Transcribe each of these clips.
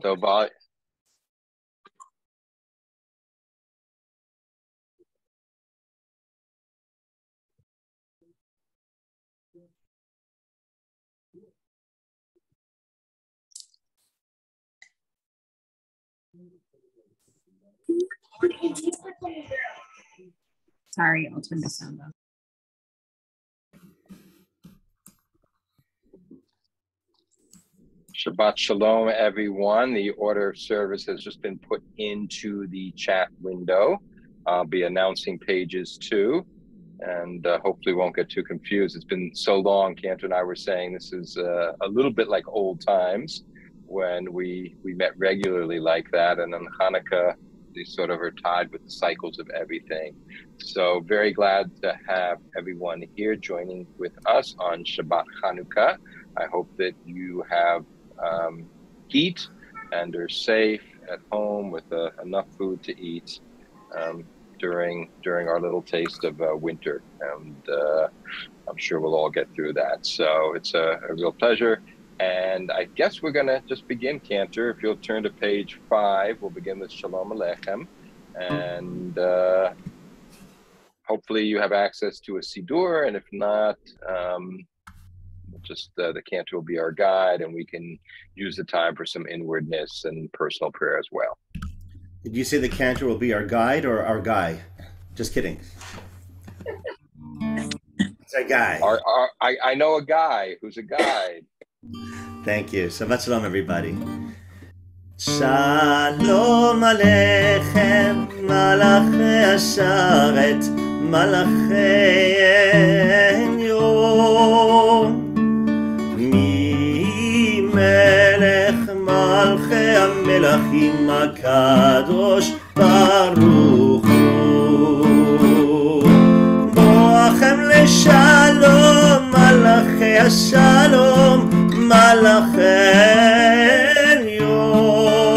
So, by Sorry, I'll turn the sound off. Shabbat Shalom, everyone. The order of service has just been put into the chat window. I'll be announcing pages too, and hopefully won't get too confused. It's been so long. Cantor and I were saying this is a little bit like old times when we met regularly like that, and on Hanukkah, they sort of are tied with the cycles of everything. So very glad to have everyone here joining with us on Shabbat Hanukkah. I hope that you have eat and are safe at home with enough food to eat during our little taste of winter, and I'm sure we'll all get through that. So it's a real pleasure, and I guess we're gonna just begin, Cantor. If you'll turn to page 5, we'll begin with Shalom Aleichem, and hopefully you have access to a Siddur, and if not, just the Cantor will be our guide, and we can use the time for some inwardness and personal prayer as well. Did you say the Cantor will be our guide or our guy? Just kidding. It's our guy. I know a guy who's a guide. Thank you. Shabbat Shalom, everybody. Shalom Aleichem, Malachei Hasharet, Malachei Eyal. מלך מלכי המלכים הקדוש ברוך הוא בואכם לשלום מלכי השלום מלכי עליון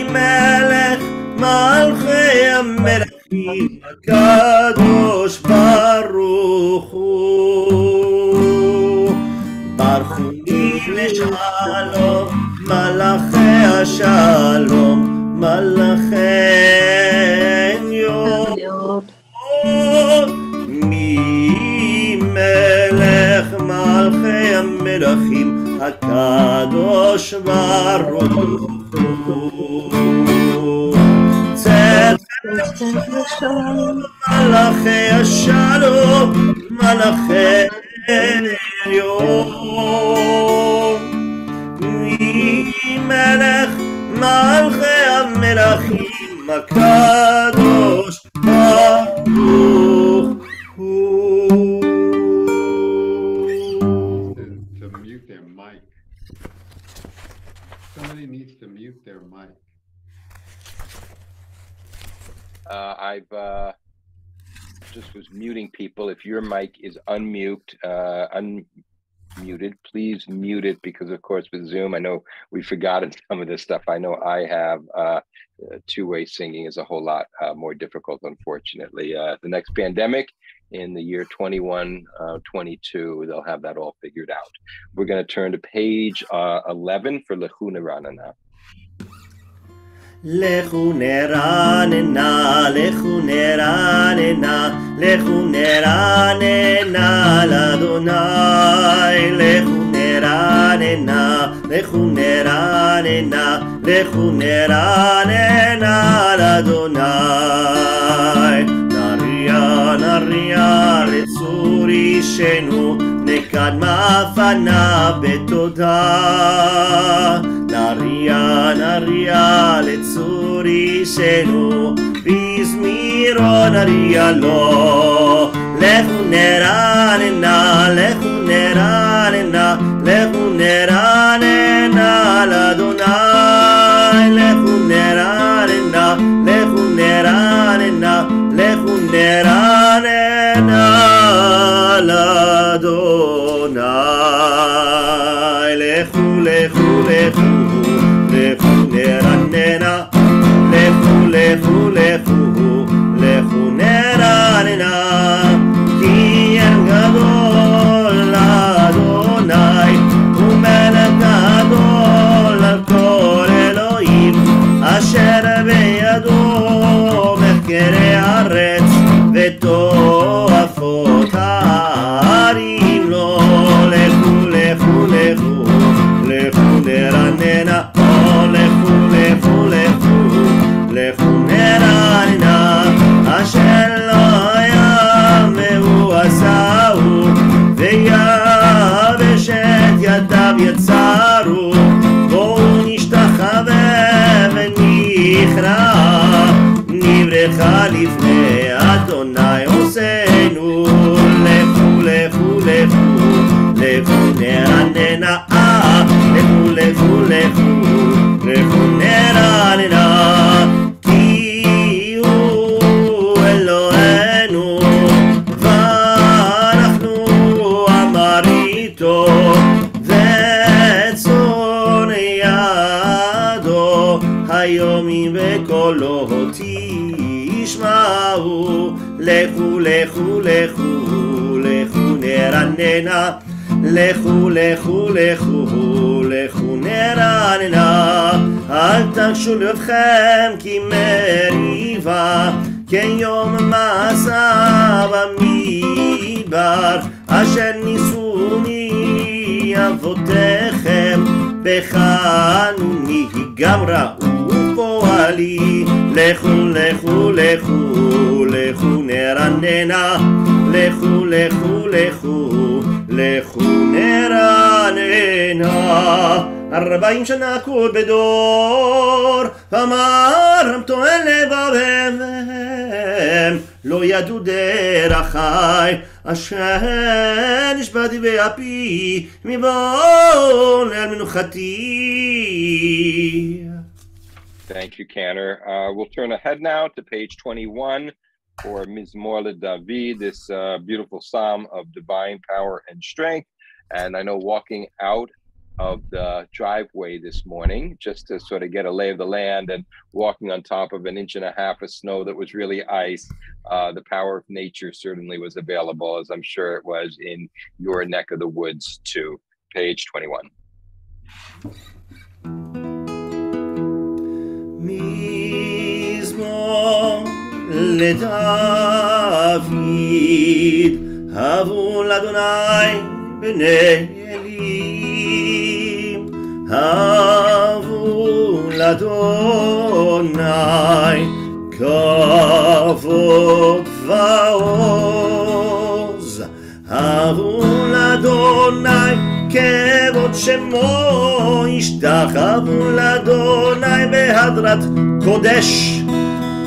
ממלך מלכי המלכים הקדוש ברוך הוא ברכוני לשלום, מלאכי השלום, מלאכי עליון. ממלך מלכי המלכים הקדוש ברוך הוא. מלאכי השלום, מלאכי עליון ממלך מלכי המלכים הקדוש ברוך הוא. To mute their mic. Somebody needs to mute their mic. I've just was muting people. If your mic is unmuted, please mute it, because of course with Zoom, I know we've forgotten some of this stuff. I know I have two-way singing is a whole lot more difficult, unfortunately. The next pandemic in the year 2122, they'll have that all figured out. We're going to turn to page 11 for Lechu Neranana. לכו נרננה, לכו נרננה, לכו נרננה לאדוני, לכו נרננה, לכו נרננה, לכו נרננה לאדוני. נריה נריה לצור אישנו, נקדמה פניו בתודה. נריה נריה לצור אישנו, בזמירו נריה לו. לכו נרננה, לכו נרננה, לכו נרננה לאדוני. לכו נרננה, לכו נרננה, לכו נרננה לאדוני. לכו לכו לכו לכו נרננה, לכו לכו לכו לכו נרננה, כי אין גדול לאדוני ומלך גדול וצרו, בואו נשתחווה ונכרע, נברכה לפני אדוני עושנו, לכו לכו לכו, לכו נרננה, לכו לכו לכו, לכו נרננה, כי הוא אלוהינו, ואנחנו אמר איתו, וצאן ידו, היומים וקולו תשמעו, לכו לכו לכו, לכו נרננה, לכו לכו לכו, לכו נרננה, אל תגשו לבכם כי מריבה, כיום מעשה במדבר, אשר ניסוני אבותיכם, בחנוני גם ראו פועלי, לכו לכו לכו, לכו נרננה, לכו לכו לכו, לכו נרננה. 40 שנה כוד בדור, אמרם טוען לבבם, לא ידעו דרכי, אשר נשבעתי באפי, מבון אל מנוחתי. Thank you, Cantor. We'll turn ahead now to page 21 for Mizmor LeDavid, this beautiful psalm of divine power and strength. And I know walking out of the driveway this morning, just to sort of get a lay of the land, and walking on top of 1.5 inches of snow that was really ice, the power of nature certainly was available, as I'm sure it was in your neck of the woods too. Page 21. מזמור לדוד, הבו לאדוני בני אלים, הבו לאדוני כבוד ועוז, הבו לאדוני כבוד שמו, ישתחוו לאדוני בהדרת קודש,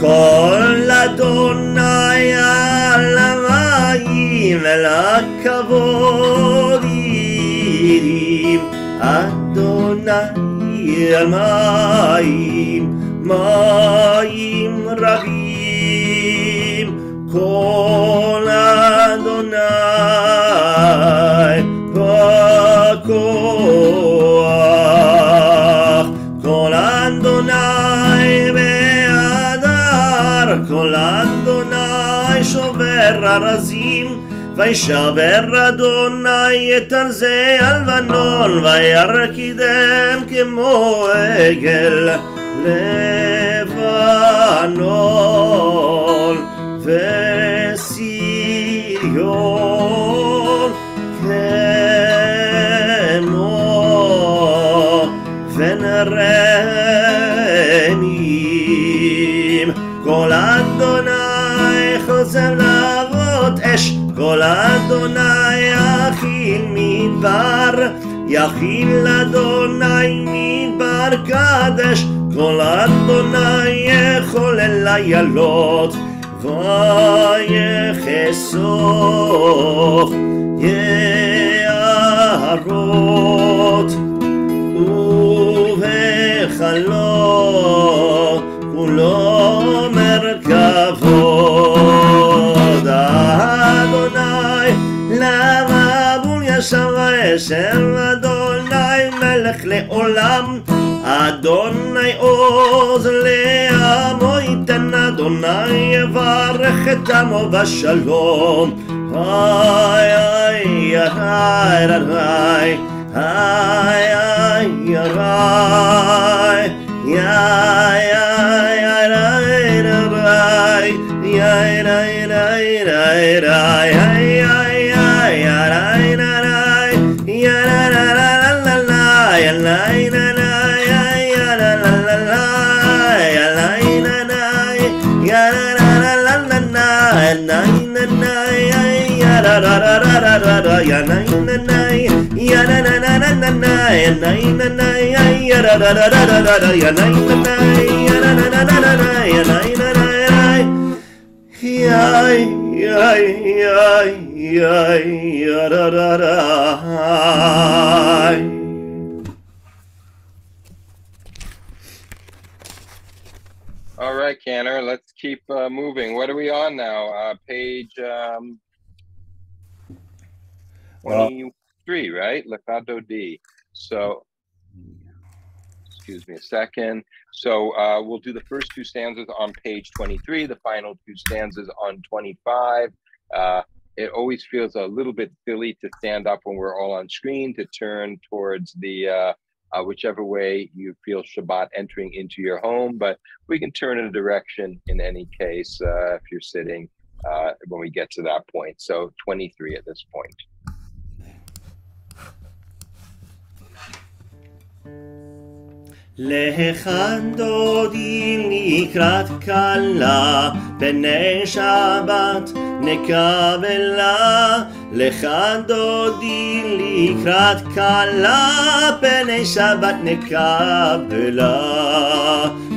כל אדוני על המים ולכבוד ירים, אדוני על מים, מים רבים, כל אדוני בכוח, כל אדוני בהדר, כל אדוני שובר ארזים, וישבר אדוני את ארזי הלבנון, וירקידם כמו עגל לבנון, וסיריון כמו ונרמים, כל אדוני חוזר להבות אש, כל אדוני יכיל מדבר, יכיל אדוני מדבר קדש, כל אדוני יכול אל איילות, ויחשוף יערות, ובחלו כולו מרכבות, אדוני למבול ישר וישב, אדוני מלך לעולם, אדוני עוז לעמו ייתן, אדוני יברך את עמו בשלום. איי איי איי איי איי All right, Cantor, let's keep moving. What are we on now? Page 23, right? Legato D. So, excuse me a second. So we'll do the first two stanzas on page 23, the final two stanzas on 25. It always feels a little bit silly to stand up when we're all on screen, to turn towards the whichever way you feel Shabbat entering into your home, but we can turn in a direction in any case if you're sitting when we get to that point. So 23 at this point. לך דודי לקראת כלה, בני שבת נקבלה. לך דודי לקראת כלה, בני שבת נקבלה.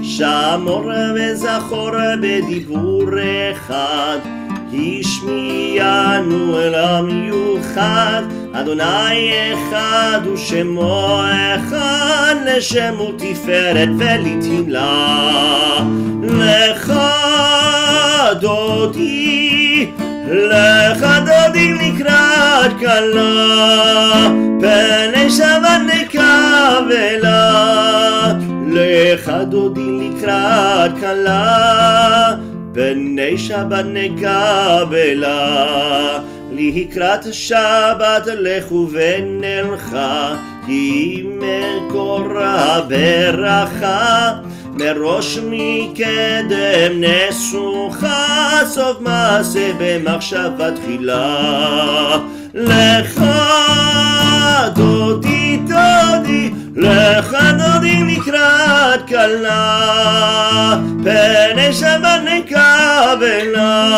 שמור וזכור בדיבור אחד, השמיענו אל המיוחד. אדוני אחד ושמו אחד, לשמו תפארת ולתהילה. לך דודי לקראת כלה, פני שבת נקבלה. לך דודי לקראת כלה, פני שבת נקבלה. לקראת השבת לכו ונלכה, כי מקור הברכה. מראש מקדם נסוכה, סוף מעשה במחשבה תחילה. לך דודי דודי, לך דודי לקראת כלה, פני שבת נקבלה.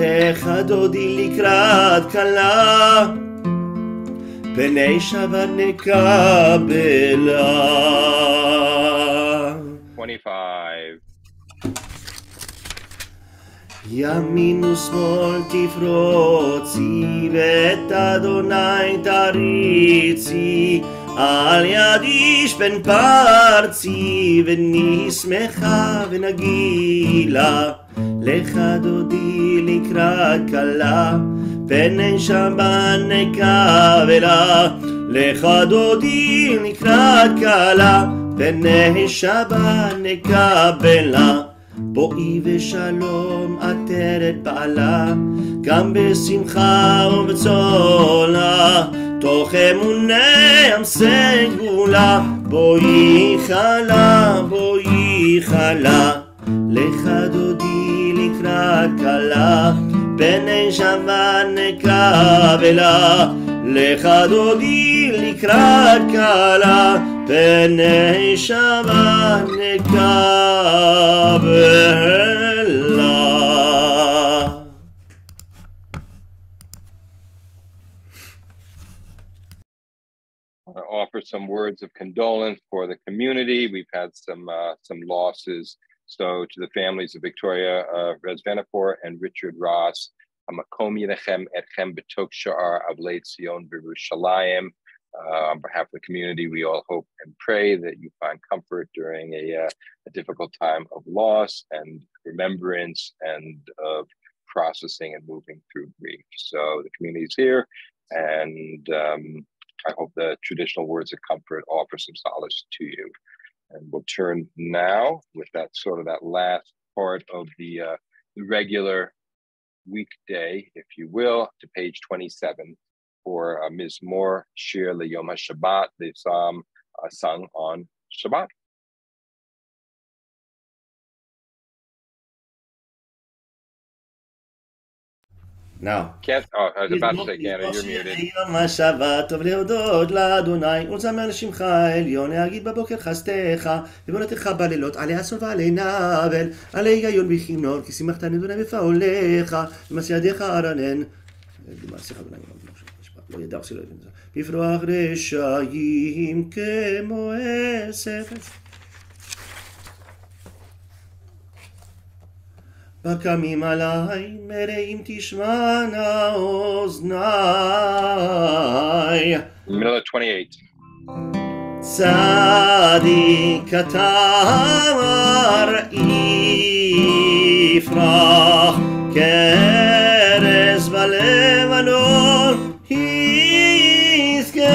לך דודי לקראת כלה, פני שבת נקבלה. 25. ימין ושמאל תפרוצי, ואת אדוני תריצי. על יד איש בן פרצי, ונשמחה ונגילה. לך דודי לקראת כלה, פני שבת נקבלה. לך דודי לקראת כלה, פני שבת נקבלה. בואי ושלום עטרת בעלה, גם בשמחה ובצולה. תוך אמוני עם סגולה, בואי חלה, בואי חלה. לך דודי לקראת כלה, פני שבת נקבלה. לך דודי לקראת כלה, פני שבת נקבלה. I want to offer some words of condolence for the community. We've had some losses. So to the families of Victoria Rezvenapur and Richard Ross, Hamakom Yinechem Etchem B'tok Sha'ar Avlei Tzion B'Yerushalayim. On behalf of the community, we all hope and pray that you find comfort during a difficult time of loss and remembrance and of processing and moving through grief. So the community is here, and I hope the traditional words of comfort offer some solace to you. And we'll turn now, with that last part of the regular weekday, if you will, to page 27 for Mizmor Shir L'Yom HaShabbat, the psalm sung on Shabbat. Now, I was about to say, Cantor, you're muted. יום השבת טוב להודות לאדוני ולזמר לשמך העליון, להגיד בבוקר חסדך ובעונתך בלילות, עלי אסון ועלי נבל, עלי היגיון בכינור, כי שימחתני אדוני בפעולך, ומעשה ידיך ארנן. לא ידע שלא יבין את זה. בפרוח רשעים כמו עשב. בקמים עלי מרעים תשמענה אוזני. Middle of 28. צדיק כתמר יפרח כרז בלבנון יזכה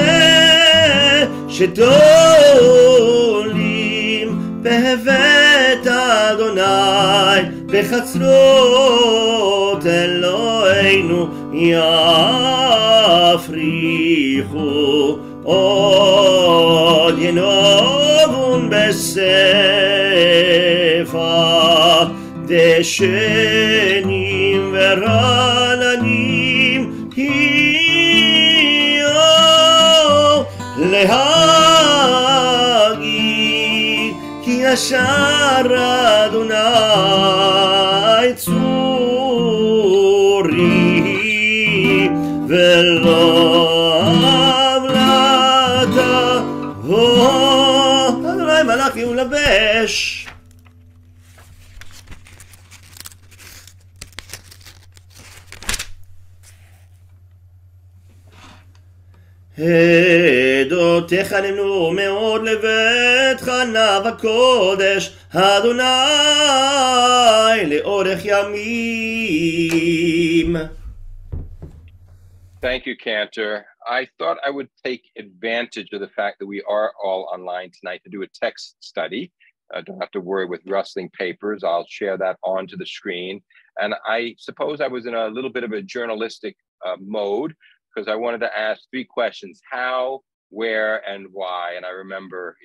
שתולים בבית אדוני בחצרות אלוהינו יפריחו עוד ינובון בספר דשנים ורעננים היו להגיד כי ישר אדוני צורי ולא אדוני מלאכי ולבש. עדותיך נמנו מאוד לביתך נא בקודש אדוני לאורך ימים. Thank you, Cantor. I thought I would take advantage of the fact that we are all online tonight to do a text study. Don't have to worry with rustling papers. I'll share that onto the screen. And I suppose I was in a little bit of a journalistic mode because I wanted to ask 3 questions: how, where, and why. And I remember,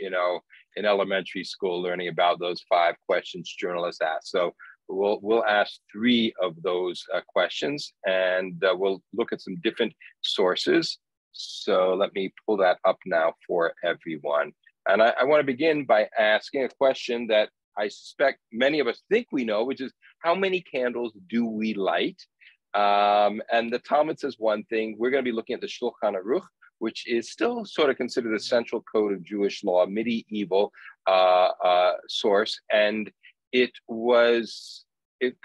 in elementary school learning about those 5 questions journalists ask. So we'll ask 3 of those questions, and we'll look at some different sources. So let me pull that up now for everyone. And I want to begin by asking a question that I suspect many of us think we know, which is how many candles do we light? And the Talmud says one thing. We're going to be looking at the Shulchan Aruch, which is still sort of considered a central code of Jewish law, medieval source. And it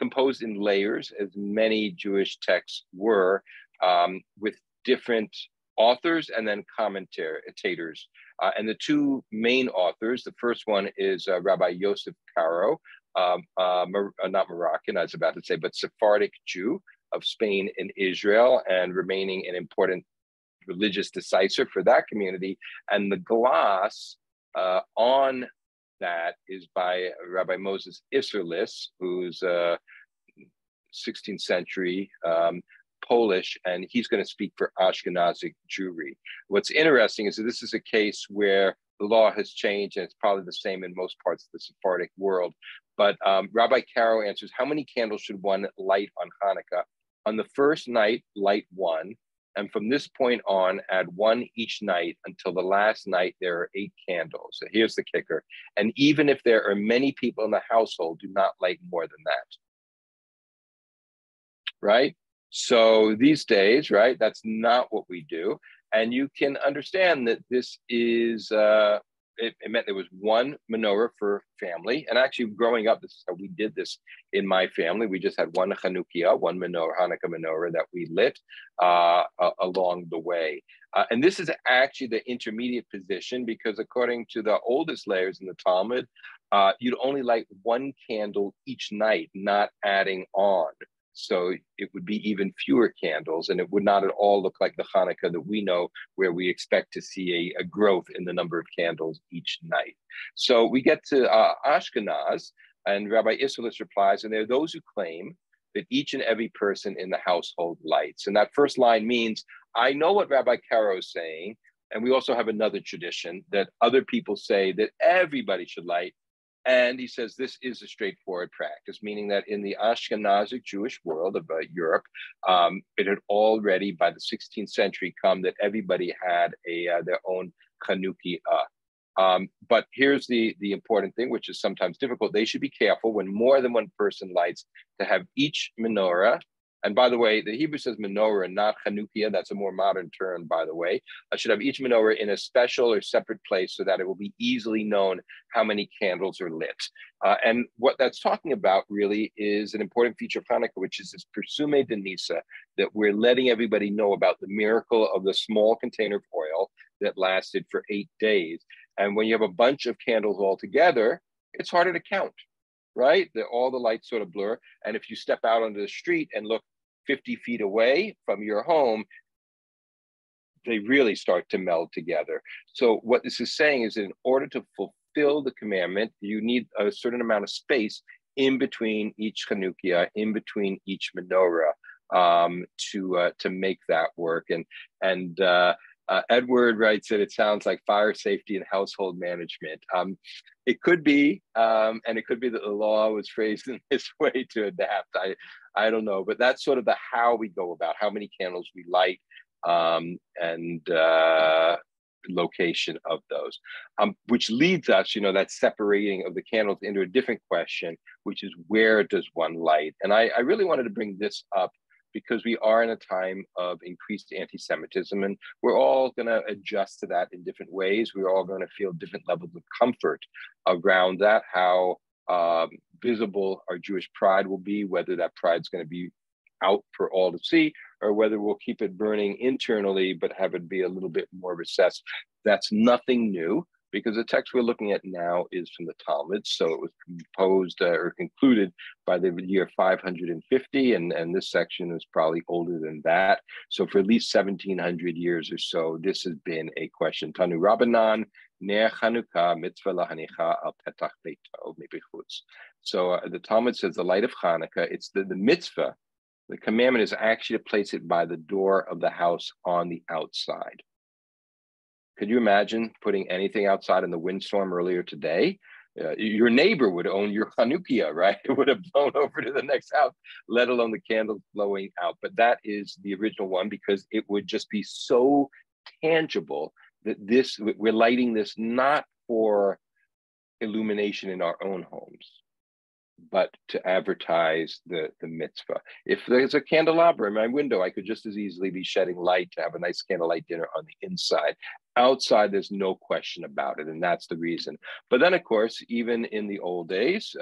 composed in layers, as many Jewish texts were, with different authors and then commentators. And the 2 main authors, the first one is Rabbi Yosef Karo, not Moroccan, I was about to say, but Sephardic Jew of Spain and Israel, and remaining an important religious decisive for that community. And the gloss on that is by Rabbi Moses Isserlis, who's 16th century Polish, and he's going to speak for Ashkenazic Jewry. What's interesting is that this is a case where the law has changed, and it's probably the same in most parts of the Sephardic world. But Rabbi Caro answers, how many candles should one light on Hanukkah? On the first night, light 1. And from this point on, add 1 each night until the last night, there are 8 candles. So here's the kicker. And even if there are many people in the household, do not light more than that. Right? So these days, right, that's not what we do. And you can understand that this is, it meant there was 1 menorah per family. And actually growing up, this is how we did this in my family. We just had 1 Chanukiah, 1 menorah, Hanukkah menorah that we lit along the way. And this is actually the intermediate position, because according to the oldest layers in the Talmud, you'd only light 1 candle each night, not adding on. So it would be even fewer candles, and it would not at all look like the Hanukkah that we know, where we expect to see a growth in the number of candles each night. So we get to Ashkenaz, and Rabbi Isserlis replies, and there are those who claim that each and every person in the household lights. And that first line means, I know what Rabbi Caro is saying, and we also have another tradition that other people say that everybody should light. And he says this is a straightforward practice, meaning that in the Ashkenazic Jewish world of Europe, it had already by the 16th century come that everybody had their own Chanukiah. But here's the important thing, which is sometimes difficult. They should be careful when more than 1 person lights to have each menorah And by the way, the Hebrew says menorah, not chanukia. That's a more modern term, by the way. I should have each menorah in a special or separate place so that it will be easily known how many candles are lit. And what that's talking about really is an important feature of Hanukkah, which is this persume de Nisa, that we're letting everybody know about the miracle of the small container of oil that lasted for 8 days. And when you have a bunch of candles all together, it's harder to count, right? All the lights sort of blur. And if you step out onto the street and look 50 feet away from your home, they really start to meld together. So what this is saying is that in order to fulfill the commandment, you need a certain amount of space in between each Chanukia, in between each menorah, to make that work. And Edward writes that it sounds like fire safety and household management. It could be, and it could be that the law was phrased in this way to adapt. I don't know, but that's sort of the how we go about how many candles we light, and location of those, which leads us, that separating of the candles into a different question, which is where does one light? And I really wanted to bring this up because we are in a time of increased anti-Semitism, and we're all going to adjust to that in different ways. We're all going to feel different levels of comfort around that, how visible our Jewish pride will be, whether that pride is going to be out for all to see, or whether we'll keep it burning internally, but have it be a little bit more recessed. That's nothing new, because the text we're looking at now is from the Talmud. So it was composed or concluded by the year 550, and this section is probably older than that. So for at least 1700 years or so, this has been a question. Tanu Rabbanan, Ner Chanukah, mitzvah lahanicha al petach beito mibichutz. So the Talmud says the light of Hanukkah, it's the mitzvah. The commandment is actually to place it by the door of the house on the outside. Could you imagine putting anything outside in the windstorm earlier today? Your neighbor would own your Chanukia, right? It would have blown over to the next house, let alone the candles blowing out. But that is the original one, because it would just be so tangible that we're lighting this not for illumination in our own homes, but to advertise the mitzvah. If there's a candelabra in my window, I could just as easily be shedding light to have a nice candlelight dinner on the inside. Outside, there's no question about it, and that's the reason. But then, of course, even in the old days,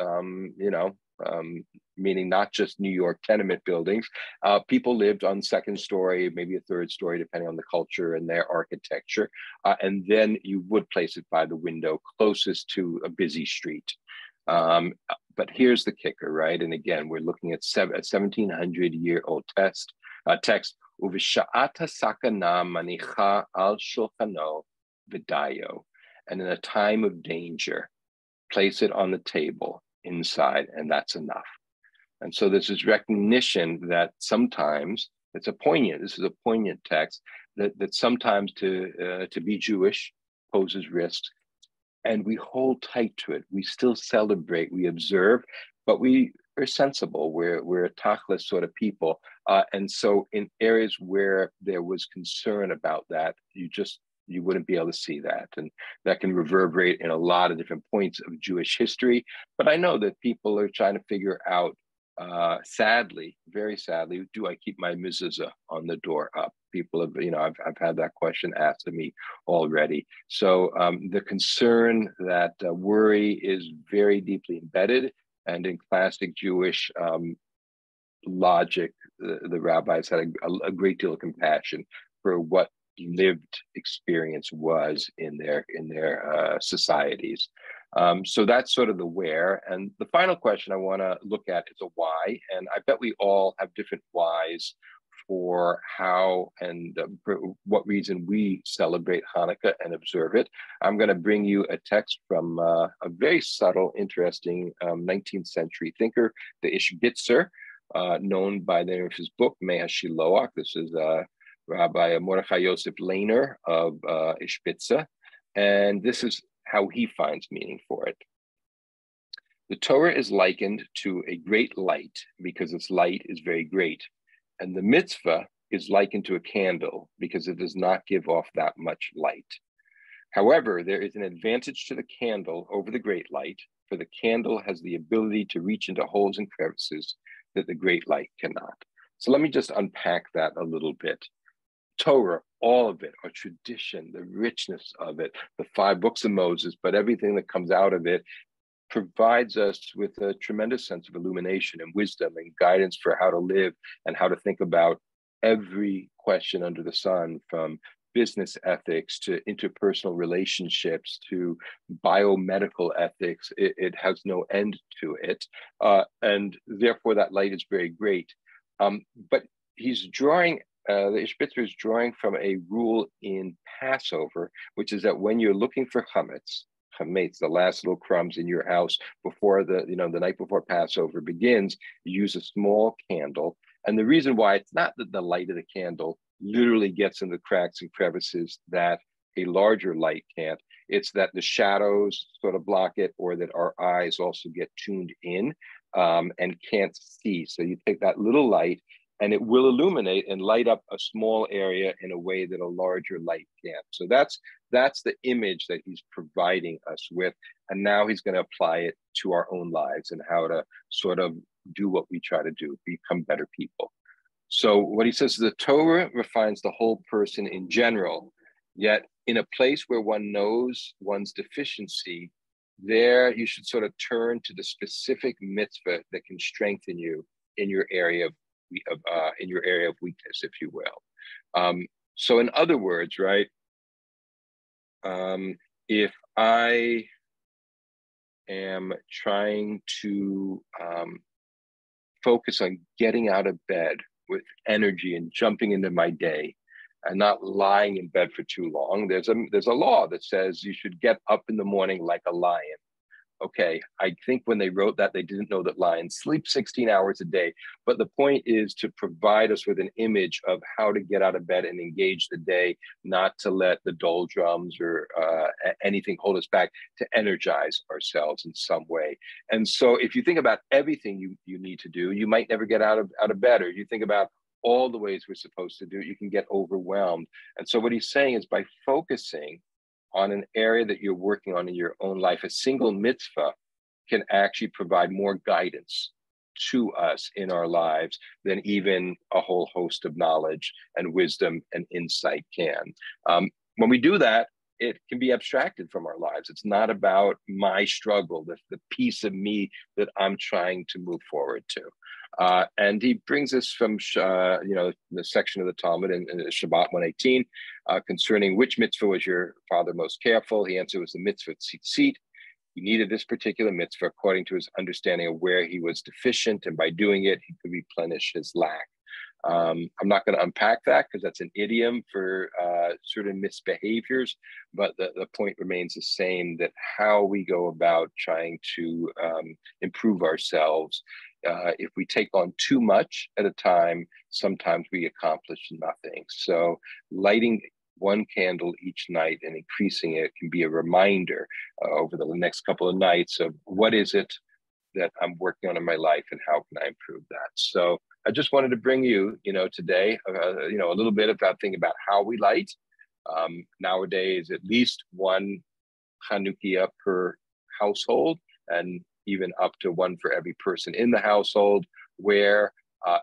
meaning not just New York tenement buildings, people lived on second story, maybe a third story, depending on the culture and their architecture. And then you would place it by the window closest to a busy street. But here's the kicker, right? And again, we're looking at a 1700-year-old text. Uvisha'ata sakana manicha al shulchano vidayo. And in a time of danger, place it on the table inside, and that's enough. And so this is recognition that sometimes this is a poignant text, that sometimes to be Jewish poses risks. And we hold tight to it. We still celebrate, we observe, but we are sensible. We're a tachlis sort of people. And so in areas where there was concern about that, you wouldn't be able to see that. And that can reverberate in a lot of different points of Jewish history. But I know that people are trying to figure out, sadly, very sadly, do I keep my mezuzah on the door up? People have, I've had that question asked of me already. So the concern, that worry is very deeply embedded, and in classic Jewish logic, the rabbis had a great deal of compassion for what lived experience was in their societies. So that's sort of the where. And the final question I want to look at is a why. And I bet we all have different whys for how and for what reason we celebrate Hanukkah and observe it. I'm going to bring you a text from a very subtle, interesting 19th century thinker, the Ishbitzer, known by the name of his book, Mei HaShiloach. This is Rabbi Mordechai Yosef Lehner of Ishbitzer. And this is how he finds meaning for it. The Torah is likened to a great light because its light is very great. And the mitzvah is likened to a candle because it does not give off that much light. However, there is an advantage to the candle over the great light, for the candle has the ability to reach into holes and crevices that the great light cannot. So let me just unpack that a little bit. Torah, all of it, our tradition, the richness of it, the 5 books of Moses, but everything that comes out of it provides us with a tremendous sense of illumination and wisdom and guidance for how to live and how to think about every question under the sun, from business ethics to interpersonal relationships to biomedical ethics. It has no end to it. And therefore that light is very great. But he's drawing, the Ishbitzer is drawing from a rule in Passover, which is that when you're looking for chametz, the last little crumbs in your house before the night before Passover begins, you use a small candle. And the reason why, it's not that the light of the candle literally gets in the cracks and crevices that a larger light can't. It's that the shadows sort of block it, or that our eyes also get tuned in and can't see. So you take that little light and it will illuminate and light up a small area in a way that a larger light can't. So that's the image that he's providing us with. And now he's going to apply it to our own lives and how to sort of do what we try to do, become better people. So what he says is the Torah refines the whole person in general, yet in a place where one knows one's deficiency, there you should sort of turn to the specific mitzvah that can strengthen you in your area of weakness, if you will. So in other words, right, if I am trying to focus on getting out of bed with energy and jumping into my day and not lying in bed for too long, there's a law that says you should get up in the morning like a lion. Okay, I think when they wrote that, they didn't know that lions sleep 16 hours a day. But the point is to provide us with an image of how to get out of bed and engage the day, not to let the doldrums or anything hold us back, to energize ourselves in some way. And so if you think about everything you need to do, you might never get out of bed, or you think about all the ways we're supposed to do it, you can get overwhelmed. And so what he's saying is, by focusing on an area that you're working on in your own life, a single mitzvah can actually provide more guidance to us in our lives than even a whole host of knowledge and wisdom and insight can. When we do that, it can be abstracted from our lives. It's not about my struggle, the piece of me that I'm trying to move forward to. And he brings us from, the section of the Talmud in Shabbat 118 concerning which mitzvah was your father most careful. He answered it was the mitzvah tzitzit. He needed this particular mitzvah according to his understanding of where he was deficient, and by doing it, he could replenish his lack. I'm not going to unpack that because that's an idiom for certain misbehaviors, but the point remains the same, that how we go about trying to improve ourselves, if we take on too much at a time, sometimes we accomplish nothing. So lighting one candle each night and increasing it can be a reminder over the next couple of nights of what is it that I'm working on in my life and how can I improve that. So I just wanted to bring you, today, a little bit about thinking about how we light. Nowadays, at least one Chanukiah per household, and even up to one for every person in the household, where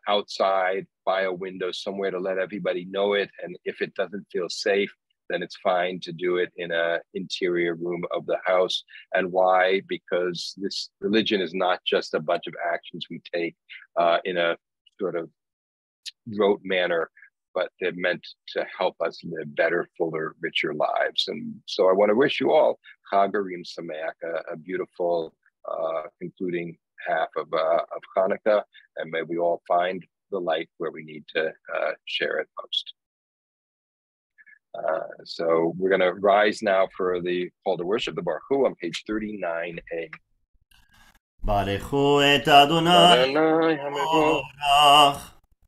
outside by a window somewhere to let everybody know it. And if it doesn't feel safe, then it's fine to do it in an interior room of the house. And why? Because this religion is not just a bunch of actions we take in a sort of rote manner, but they're meant to help us live better, fuller, richer lives. And so I want to wish you all Chag Urim Sameach, a beautiful concluding half of Hanukkah, and may we all find the light where we need to share it most. So we're going to rise now for the call to worship, the Baruch Hu, on page 39a. Baruchu et Adonai Hamevorach.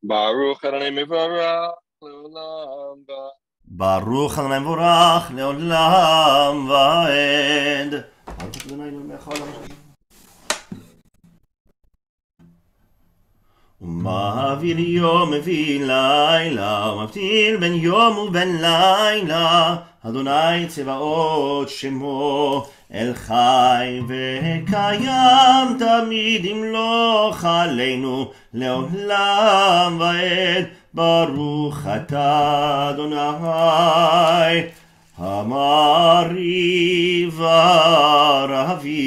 Baruch Adonai Mevorach leolam va'ed. Baruch Adonai Mevorach leolam va'ed. ומעביר יום מביא לילה, ומבדיל בין יום ובין לילה, אדוני צבאות שמו, אל חי וקיים תמיד ימלוך עלינו לעולם ועד. ברוך אתה אדוני המריב הרבים.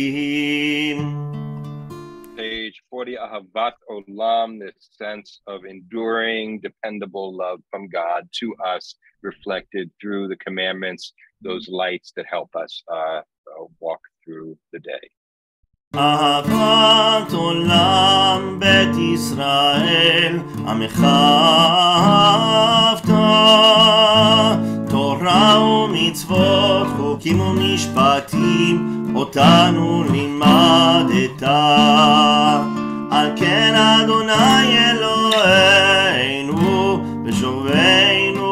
Page 40, Ahavat Olam, this sense of enduring, dependable love from God to us, reflected through the commandments, those lights that help us walk through the day. אהבת עולם בית ישראל, עמך אהבת, תורה ומצוות, חוקים ומשפטים, אותנו לימדת. על כן אדוני אלוהינו, בשובנו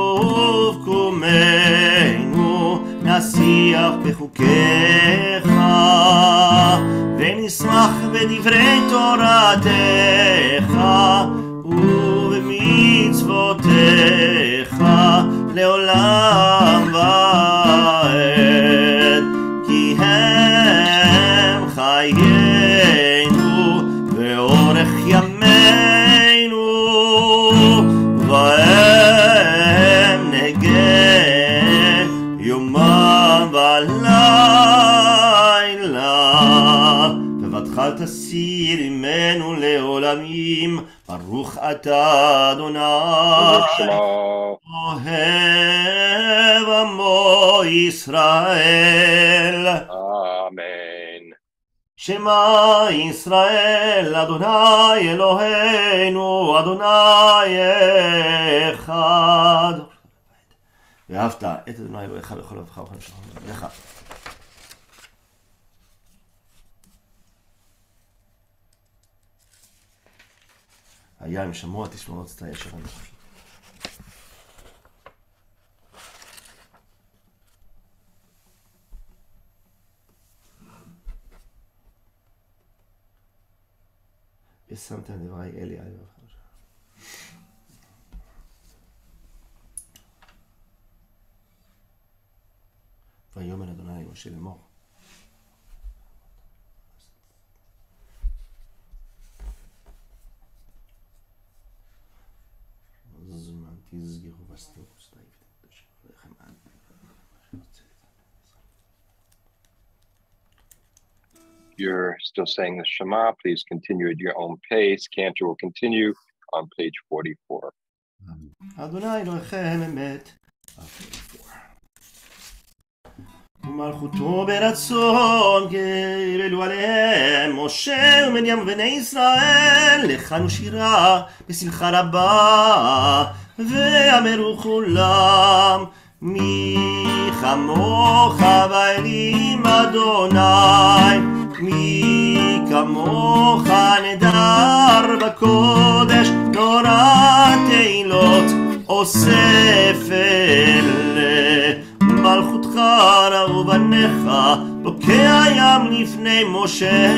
ובקומנו, נשיח בחוקיך, ונשמח בדברי תורתך ובמצוותיך לעולם ועד, כי הם חיינו ואורך ימינו, ובהם נהגה יומם ולילה. בבטחה תסיר עמנו לעולמים, ברוך אתה אדוני אוהב עמו ישראל. Amen. שמע ישראל אדוני אלוהינו אדוני אחד. ואהבת את אדוני אלוהיך בכל לבבך ובכל נפשך ובכל לבבך. היה אם שמוע תשמעו את הישר הנוכחי. ושמת דברי אלי על לבבך. ויאמר אדוני משה לאמור. זמן תסגרו וסתירו לכם עד. You're still saying the Shema, please continue at your own pace. Cantor will continue on page 44. אדוני אלוהיכם אמת. ומלכותו ברצון גרלו עליהם משה ומרים ובני ישראל, לחנו שירה בשמחה רבה, ואמרו כולם מי כמוך באלים אדוני, מי כמוך נדר בקודש, תורת תהילות אוסף אלה. מלכותך ראו בניך, בוקע ים לפני משה,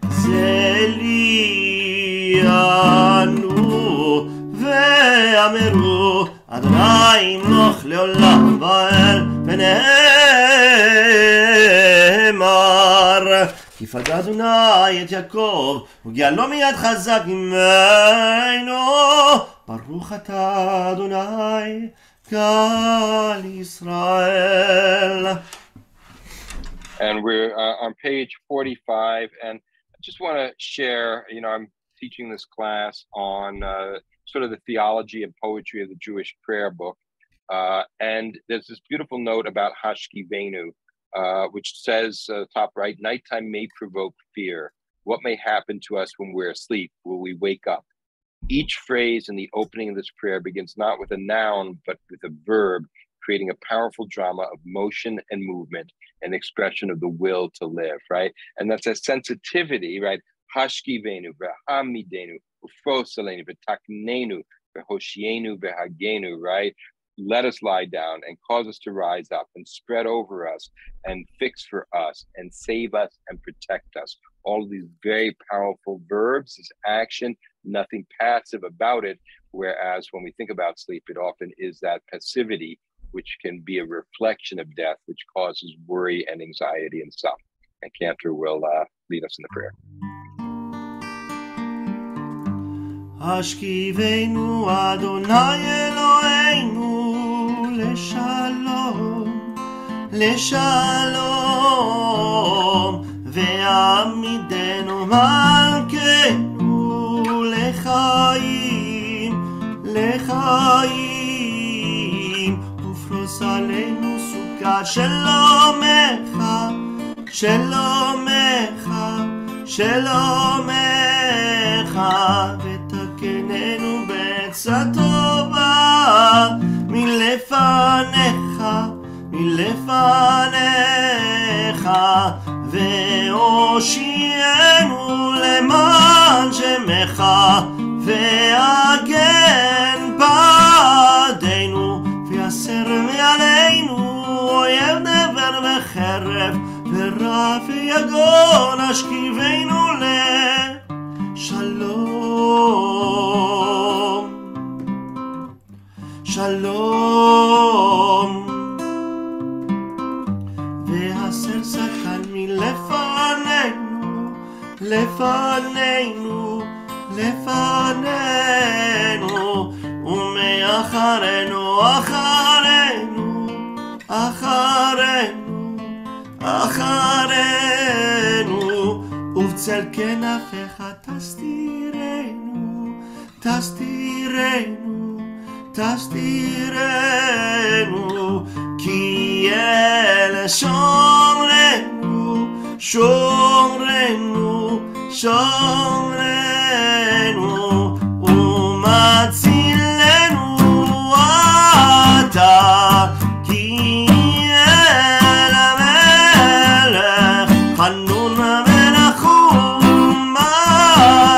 זה לי ענו ואמרו אדוני ימלוך לעולם ועד, ונאמר כי פדה אדוני את יעקב וגאלו מיד חזק ממנו, ברוך אתה אדוני God Israel. And we're on page 45, and I just want to share, I'm teaching this class on sort of the theology and poetry of the Jewish prayer book. And there's this beautiful note about Hashkivenu, which says, top right, nighttime may provoke fear. What may happen to us when we're asleep? Will we wake up? Each phrase in the opening of this prayer begins not with a noun, but with a verb, creating a powerful drama of motion and movement and expression of the will to live, right? And that's a sensitivity, right? Hashkivenu, v'hamidenu, ufosalenu, v'taknenu, v'hoshienu, v'hagenu, right? Let us lie down and cause us to rise up and spread over us and fix for us and save us and protect us. All of these very powerful verbs, this action, nothing passive about it. Whereas when we think about sleep, it often is that passivity which can be a reflection of death, which causes worry and anxiety and stuff. And Cantor will lead us in the prayer. השכיבנו אדוני אלוהינו לשלום, לשלום, ועמידנו מלכנו לחיים, לחיים, ופרוס עלינו סוכת שלומך, שלומך, שלומך, ותקננו בעצה טובה מלפניך, מלפניך, והושיענו למען שמך, והגן בעדנו, ויסר מעלינו אויב דבר וחרב, ורע ויגון השכיבנו לשלום, שלום, והסר שטן מלפנינו, לפנינו, לפנינו, ומאחרינו, אחרינו, אחרינו, אחרינו, ובצל כנפיך תסתירנו, תסתירנו, תסתירנו, כי אלה שומרנו, שומרנו, שומרנו, ומצילנו אתה, כי אל המלך חנון ונחום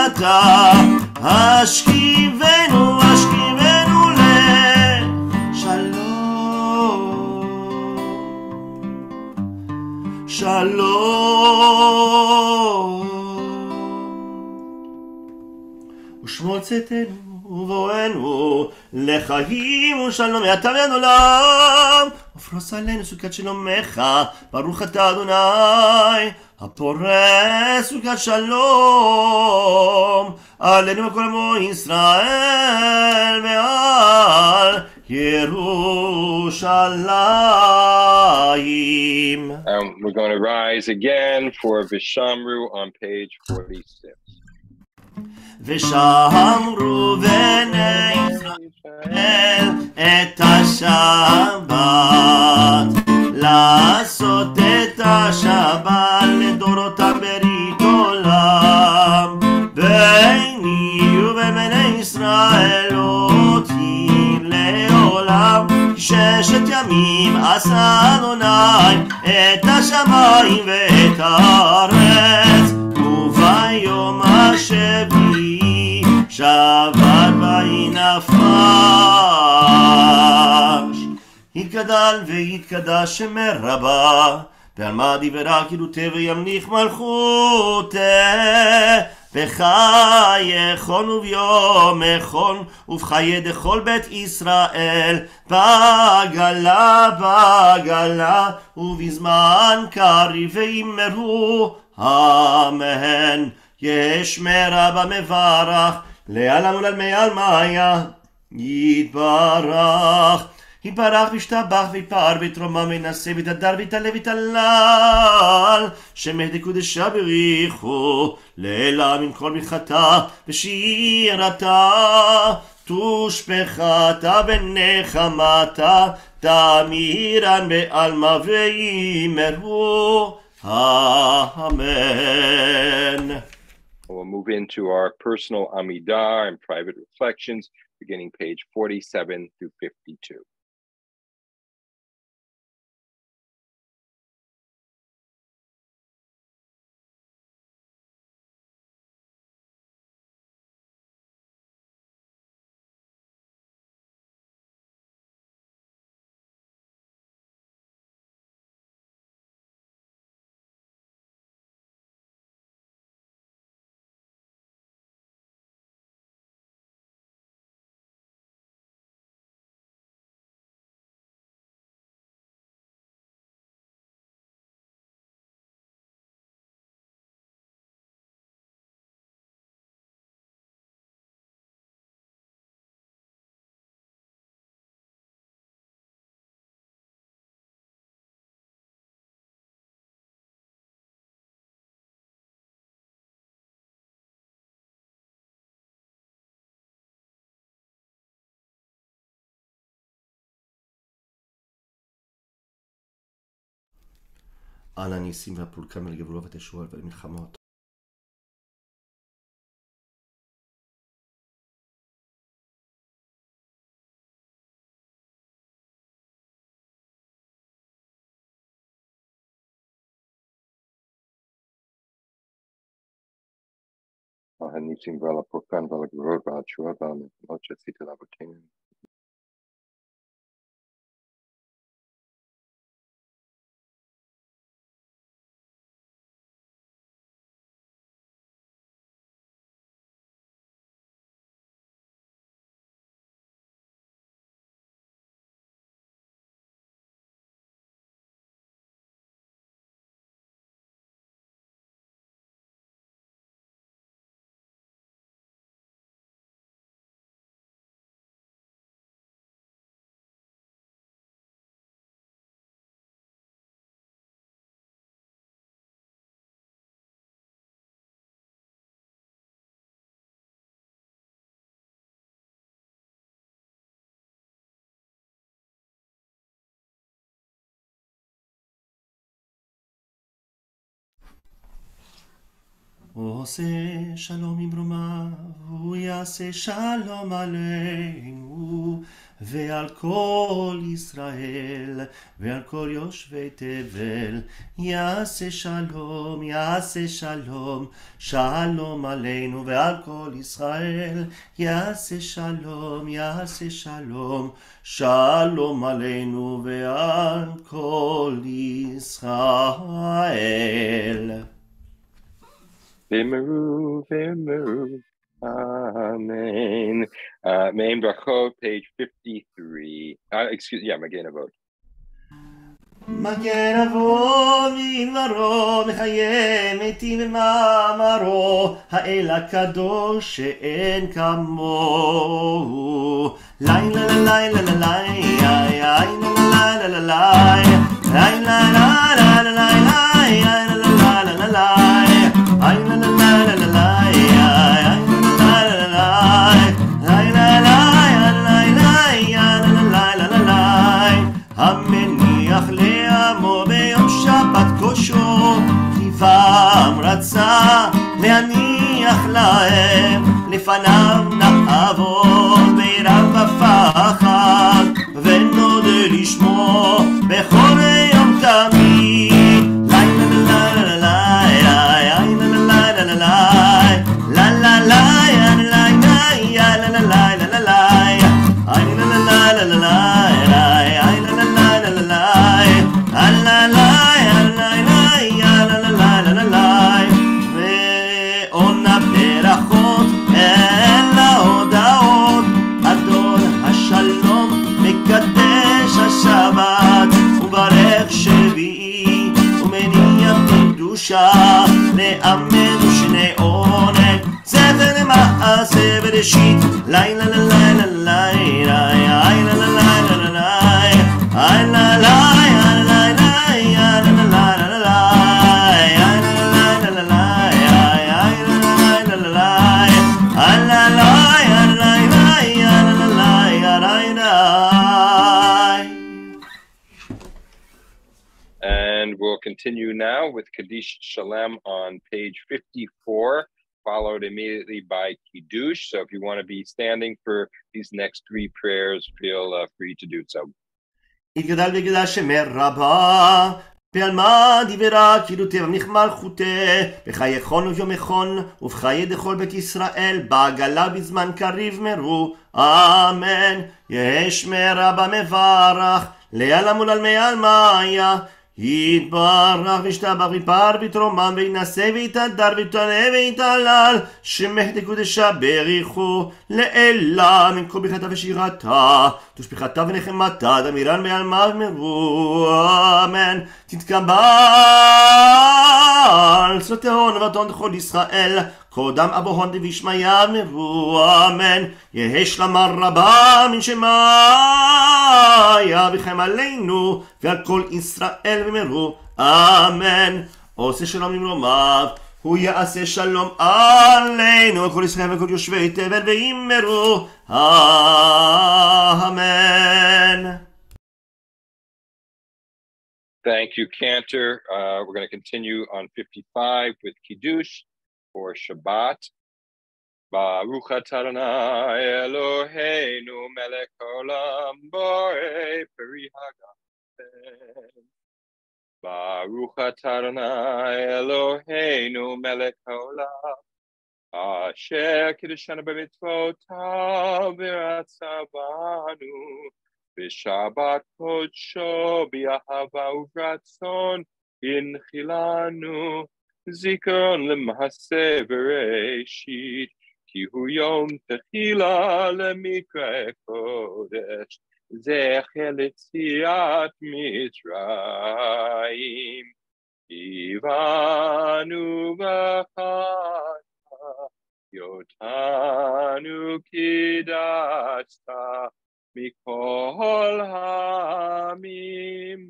אתה, השכיבנו, השכיבנו לשלום, שלום, ושמור צאתנו ובואנו לחיים ושלום מעתה ועד עולם, ופרוס עלינו סוכת שלומך, ברוך אתה אדוני הפורס סוכת שלום עלינו וכל עמו ישראל ועל ירושלים. We're going to rise again for Vishamru on page 46. ושמרו בני ישראל את השבת, לעשות את השבת לדורותם ברית עולם, ביני ובין בני ישראל אותי לעולם, ששת ימים עשה אדוני את השמיים ואת הארץ, וביום השביעי שבת ויהי נפש. יתגדל ויתקדש שמר רבה, ועל מה דיברה קילותי וימליך מלכותי, בחייכון וביום איכון ובחיי דכל בית ישראל, בעגלה בעגלה ובזמן קריב ויאמרו אמן. ישמר רבה מברך לעלם ולעלמי עלמיה יתברך, יתברך וישתבח ויפאר ויתרומם וינשא ויתהדר ויתעלה ויתהלל, שמך דקודשה בריחו לעילם עם כל ברכתה ושירתה, תושבחתה ונחמתה תמירן בעלמא ויאמרו amen. We'll move into our personal Amidah and private reflections, beginning page 47 through 52. על הניסים והפולקן ולגבולות ותשועות ולמלחמות. הניסים ועל הפולקן ועל הגבולות ועל התשועות ועל המלחמות שעשית לאבותינו. עושה שלום ממרומיו, הוא יעשה שלום עלינו ועל כל ישראל ועל כל יושבי תבל. יעשה שלום, יעשה שלום, שלום עלינו ועל כל ישראל. יעשה שלום, יעשה שלום, שלום עלינו ועל כל ישראל. V'meru, v'meru, amen. Main brachot, page 53. Magen Avot. מגן אבות מדברו, מחיי מתים במאמרו, האל הקדוש שאין כמוהו. לילה לילה לילה לילה לילה המניח לעמו ביום שבת קושו, כיוון רצה להניח להם, לפניו נעבוד ביראה ופחד, ונודה לשמו בכל יום תמיד. לילה לילה לילה לילה לילה ועונה ברכות אל ההודעות, אדון השלום מקדש השבת, וברך שביעי ומניח קדושה, לאמן ושני עונג ספר למעשה בראשית. לילה לילה לילה לילה And we'll continue now with Kaddish Shalem on page 54, followed immediately by Kiddush. So if you want to be standing for these next three prayers, feel free to do so. יתגדל ויגדל שמי רבה, בעלמא דיברה כאילו תבמליך מלכותה, בחייכון וביומכון ובחיי דכל בית ישראל, בעגלה בזמן קריב מרו, אמן. יהא שמי רבה מברך, לעלמא ולעלמי עלמיא, יתברך וישתבח ויתפאר ויתרומם וינשא ויתהדר ויתעלה ויתהלל, שמך דקודשה בריחו לעילה מן כל ברכתה ושירתה, תושבחתה ונחמתה דמירן בעלמא ומרו, אמן. תתקבל שפתי הון ובטון דכל ישראל, קודם אבו הון דבישמיא ומרו, אמן. יהא שלמה רבה מן שמיא וחיים עלינו ועל כל ישראל ומרו, אמן. עושה שלום ממרומיו, הוא יעשה שלום עלינו וכל ישראל וכל יושבי תבל וימרו, אמן. Thank you, Cantor. We're going to continue on 55 with Kiddush for Shabbat. Baruch atah Adonai Eloheinu melech haolam borei peri hagafen. Baruch atah Adonai Eloheinu melech haolam asher kiddushanu b'mitzvotav v'ratzah banu b'shabbat kodsho b'ahava uvratzon inchilanu zikaron l'mahaseh bereshit ki hu yom techila lemikra kodesh zecher letziat Mitzrayim ivanu v'chata yotanu kidashta mikol hamim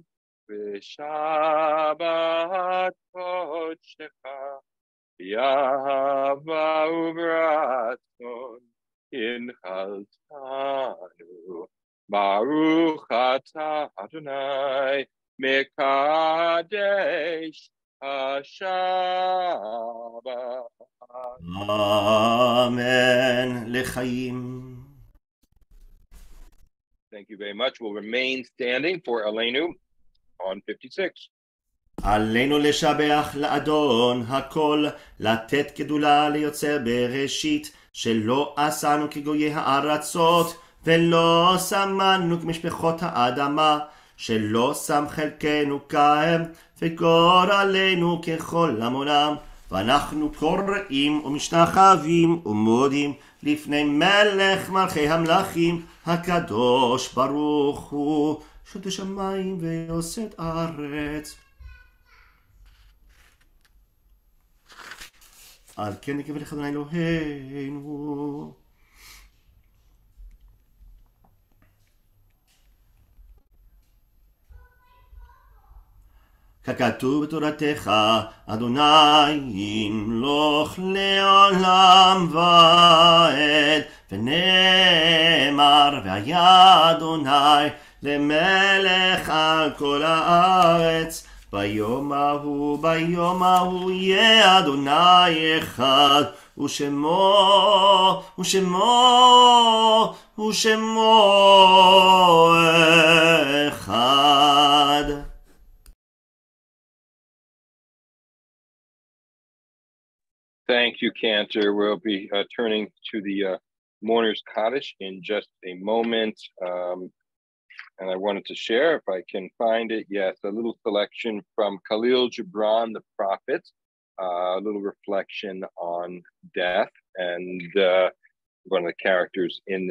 v'shabbat kodshecha Yahava uvratzon inchaltanu Baruch atah Adonai mekadesh hashabat. Amen. L'chaim. Thank you very much. We'll remain standing for Aleinu on 56. עלינו לשבח לאדון הכל, לתת גדולה ליוצר בראשית, שלא עשנו כגויי הארצות, ולא שמנו כמשפחות האדמה, שלא שם חלקנו כהם, וגורלנו ככל עמונם, ואנחנו קוראים ומשתחווים ומודים לפני מלך מלכי המלכים, הקדוש ברוך הוא, שוטה שמיים ויוסד ארץ. על כן נקווה לך אדוני אלוהינו. ככתוב בתורתך, אדוני ימלוך לעולם ועד, ונאמר והיה אדוני למלך על כל הארץ. ביום ההוא יהיה אדוני אחד, ושמו אחד. Thank you, Cantor. We'll be turning to the Mourner's Kaddish in just a moment. And I wanted to share, if I can find it, yes, a little selection from Khalil Gibran, the prophet, a little reflection on death. And one of the characters in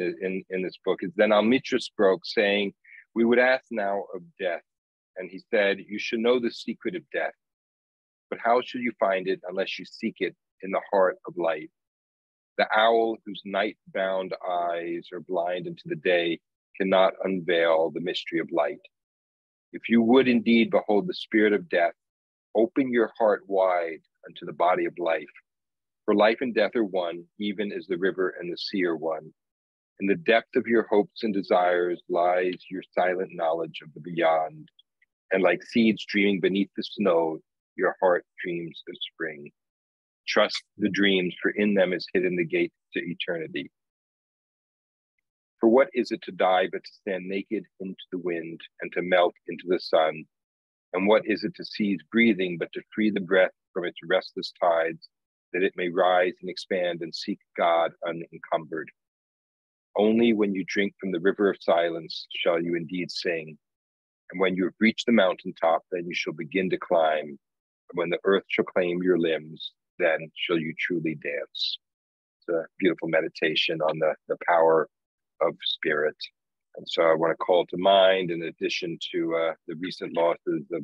this book is then Al-Mitra spoke, saying, we would ask now of death. And he said, you should know the secret of death, but how should you find it unless you seek it in the heart of light? The owl whose night-bound eyes are blind into the day cannot unveil the mystery of light. If you would indeed behold the spirit of death, open your heart wide unto the body of life. For life and death are one, even as the river and the sea are one. In the depth of your hopes and desires lies your silent knowledge of the beyond. And like seeds dreaming beneath the snow, your heart dreams of spring. Trust the dreams, for in them is hidden the gate to eternity. For what is it to die but to stand naked into the wind and to melt into the sun? And what is it to cease breathing but to free the breath from its restless tides, that it may rise and expand and seek God unencumbered? Only when you drink from the river of silence shall you indeed sing. And when you have reached the mountaintop, then you shall begin to climb. And when the earth shall claim your limbs, then shall you truly dance. It's a beautiful meditation on the power of spirit. And so I want to call to mind, in addition to the recent losses of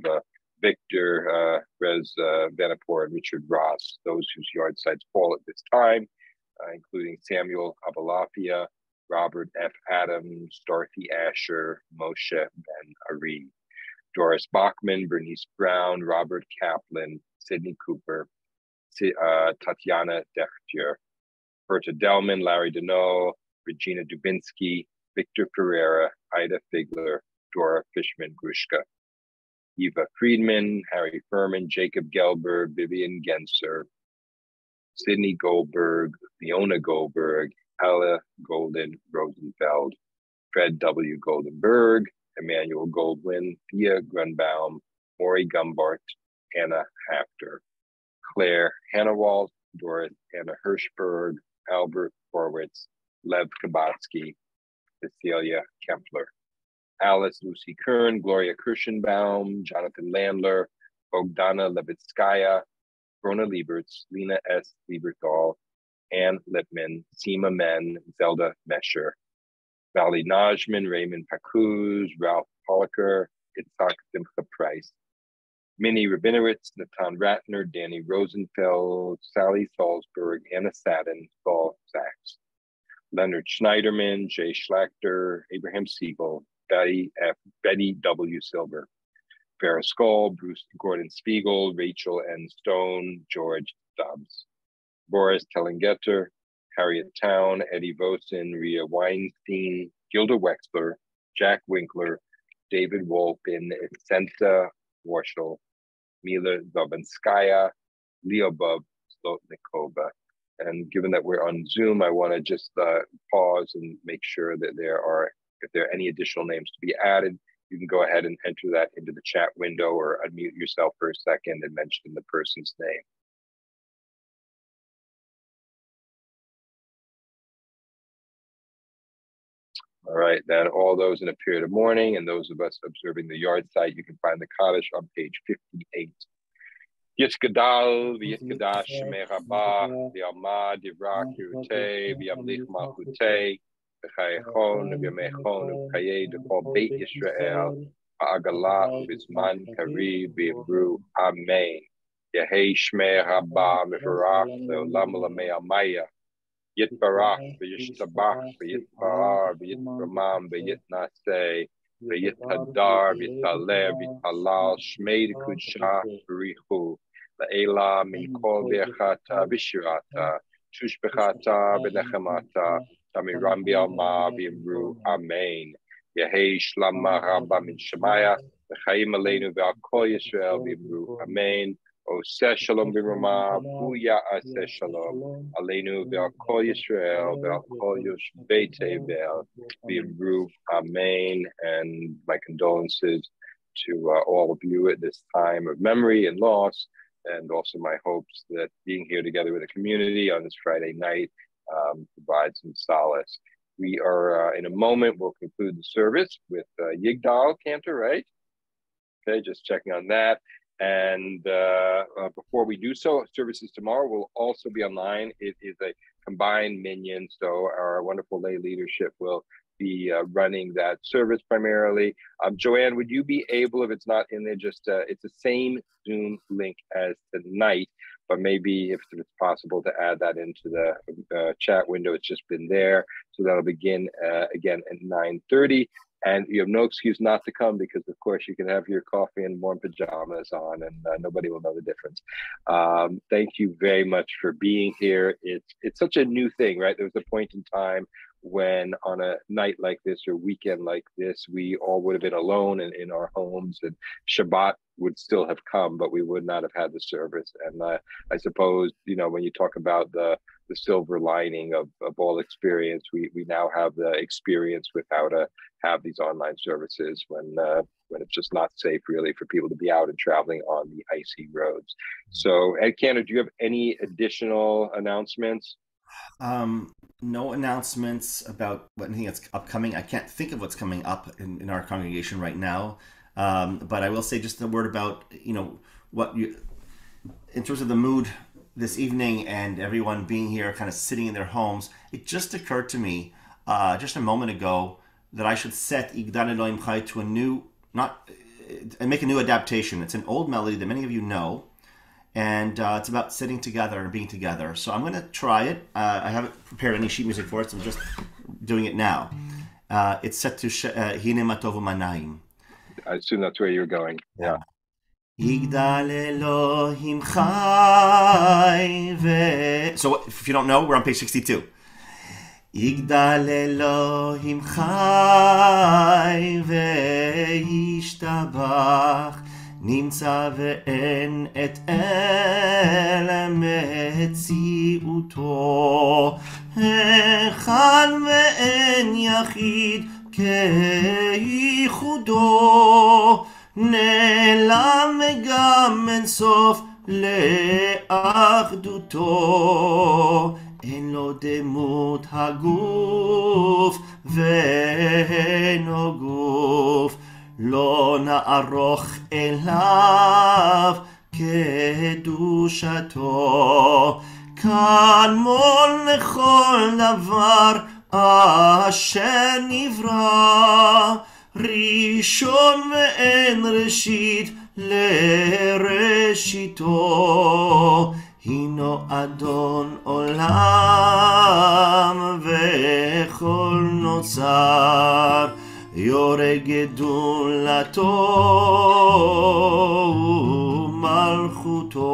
Victor, Rez Venapor, and Richard Ross, those whose yard sites fall at this time, including Samuel Abalafia, Robert F. Adams, Dorothy Asher, Moshe Ben Ari, Doris Bachman, Bernice Brown, Robert Kaplan, Sidney Cooper, Tatiana Dechter, Berta Delman, Larry Deneau, Regina Dubinsky, Victor Ferreira, Ida Figler, Dora Fishman Grushka. Eva Friedman, Harry Furman, Jacob Gelberg, Vivian Genser, Sydney Goldberg, Leona Goldberg, Ella Golden Rosenfeld, Fred W. Goldenberg, Emmanuel Goldwyn, Thea Grunbaum, Maury Gumbart, Anna Hafter, Claire Hannawalt, Doris Anna Hirschberg, Albert Horwitz, Lev Kabatsky, Cecilia Kempler, Alice Lucy Kern, Gloria Kirschenbaum, Jonathan Landler, Bogdana Levitskaya, Rona Lieberts, Lena S. Lieberthal, Ann Lipman, Seema Men, Zelda Mesher, Valley Najman, Raymond Pakuz, Ralph Polliker, Itzhak Simcha Price, Minnie Rabinowitz, Natan Ratner, Danny Rosenfeld, Sally Salzberg, Anna Sadin, Saul Sachs, Leonard Schneiderman, Jay Schlachter, Abraham Siegel, Betty W. Silver, Farrah Skoll, Bruce Gordon Spiegel, Rachel N. Stone, George Dobbs, Boris Tellingetter, Harriet Town, Eddie Vosen, Ria Weinstein, Gilda Wexler, Jack Winkler, David Wolpin, Senta Warshel, Mila Zabanskaya, Lyubov Slotnikova. And given that we're on Zoom, I want to just pause and make sure that if there are any additional names to be added, you can go ahead and enter that into the chat window or unmute yourself for a second and mention the person's name. All right, then all those in a period of mourning and those of us observing the yard site, you can find the Kaddish on page 58. Yitzgadal, v'yitzgadash shemei Rabba, v'yalma divra kirutei, v'yamlich malchutei, v'chayechon, v'yamechon, v'chayei d'kol Beit Yisrael, ha'agala v'zman kari v'yivru, Amen. Yehei shmei Rabba mevarach le'olam lamei amaya, Yitbarach, v'yishtabach, v'yitbarar, v'yitramam, v'yitnaseh, v'yitadar, v'yitaleh, v'yitalal, shmei d'kudsha, v'richu, la'ela min kol v'yachata, v'shirata, shushbechata, v'nechemata, tamiram b'alma, v'yimru, Amen. Yehei shlama rabba min shemaya, v'chaim aleinu v'al kol Yisrael, v'yimru, Amen. Oseh shalom b'rama, buya aseh shalom, aleinu ve'al kol Yisrael, ve'al kol yoshvei tevel, v'yimru, Amen. And my condolences to all of you at this time of memory and loss, and also my hopes that being here together with the community on this Friday night provides some solace. We are, in a moment, we'll conclude the service with Yigdal Cantor, right? Okay, just checking on that. And before we do so, services tomorrow will also be online. It is a combined minyan, so our wonderful lay leadership will be running that service primarily. Joanne, would you be able, if it's not in there, just it's the same Zoom link as tonight, but maybe if it's possible to add that into the chat window. It's just been there, so that'll begin again at 9:30. And you have no excuse not to come because, of course, you can have your coffee and warm pajamas on and nobody will know the difference. Thank you very much for being here. It's such a new thing, right? There was a point in time when on a night like this or weekend like this, we all would have been alone and in our homes, and Shabbat would still have come, but we would not have had the service. And I suppose, you know, when you talk about the silver lining of all experience, we now have the experience with how to have these online services when it's just not safe really for people to be out and traveling on the icy roads. So Ed Cantor, do you have any additional announcements? No announcements about anything that's upcoming. I can't think of what's coming up in our congregation right now. But I will say just a word about, you know, in terms of the mood this evening and everyone being here kind of sitting in their homes. It just occurred to me just a moment ago that I should set Yigdal Elohim Chai to a new, and make a new adaptation. It's an old melody that many of you know, and it's about sitting together and being together. So I'm going to try it. I haven't prepared any sheet music for it, so I'm just doing it now. It's set to Hine Matov Manayim. I assume that's where you're going. Yeah. Yigdal Elohim Chai ve... So if you don't know, we're on page 62. Yigdal Elohim Chai ve yishtabach נמצא ואין את אל מציאותו, אחד ואין יחיד כייחודו, נעלם וגם אין סוף לאחדותו, אין לו דמות הגוף ואינו גוף, לא נערוך אליו קדושתו, כאן מול לכל דבר אשר נברא, ראשון ואין ראשית לראשיתו, הינו אדון עולם וכל נוצר, יורה גדולתו ומלכותו,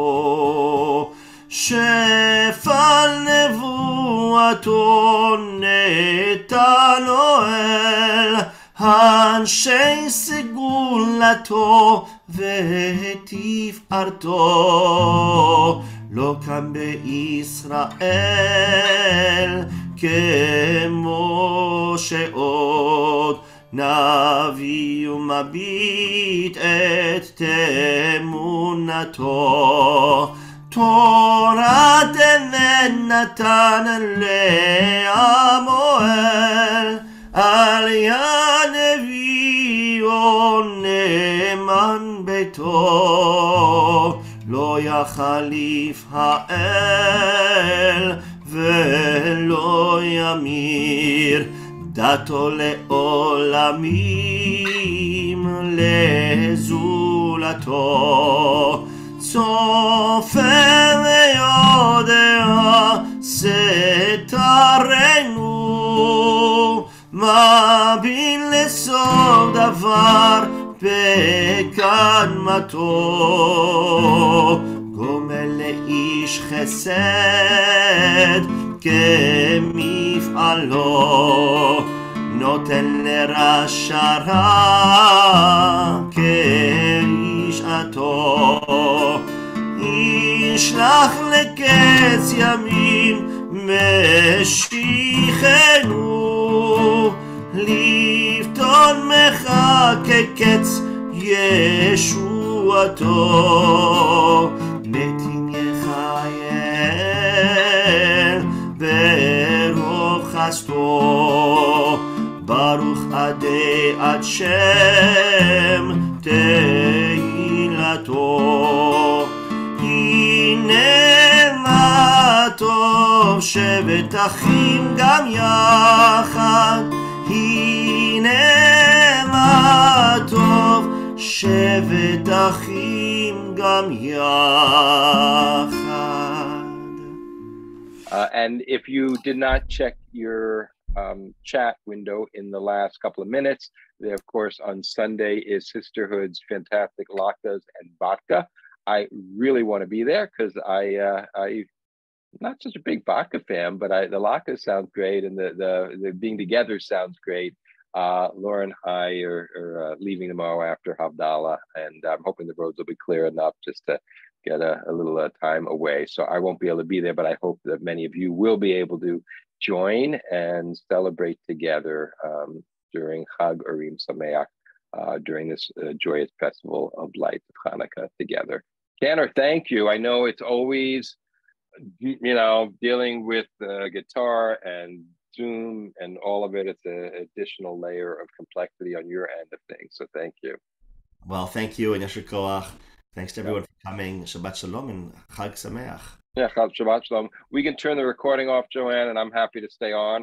שפל נבואתו נתן אל, אנשי סגולתו ותפארתו, לא קם בישראל כמו שעוד, נביא ומביט את תמונתו, תורת אמת נתן לעמואל, על יד נביאו נאמן ביתו, לא יחליף האל ולא ימיר, דתו לעולמים לזולתו, צופה ויודע סתרנו, מבין לסוף דבר בקדמתו, גומל לאיש חסד כמפעלו, נותן לרשע רע כאישתו, ישלח לקץ ימים משיחנו, לפתון מחכה קץ ישועתו, מתים יחייל ברוב חסדו, ברוך עדי עד שם תהילתו, הנה מה טוב שבת אחים גם יחד, הנה מה טוב שבת אחים גם יחד. And if you did not check your chat window in the last couple of minutes, there, of course, on Sunday is Sisterhood's fantastic latkes and vodka. I really want to be there because I'm not such a big vodka fan, but the latkes sounds great, and the being together sounds great. Laura and I are leaving tomorrow after Havdalah, and I'm hoping the roads will be clear enough just to get a little time away. So I won't be able to be there, but I hope that many of you will be able to join and celebrate together during Chag Urim Sameach, during this joyous festival of lights of Hanukkah together. Cantor, thank you. I know it's always, dealing with guitar and Zoom and all of it. It's an additional layer of complexity on your end of things. So thank you. Well, thank you, and Yasher Koach. Thanks to everyone for coming. Shabbat Shalom and Chag Sameach. Yeah, Shabbat Shalom. We can turn the recording off, Joanne, and I'm happy to stay on.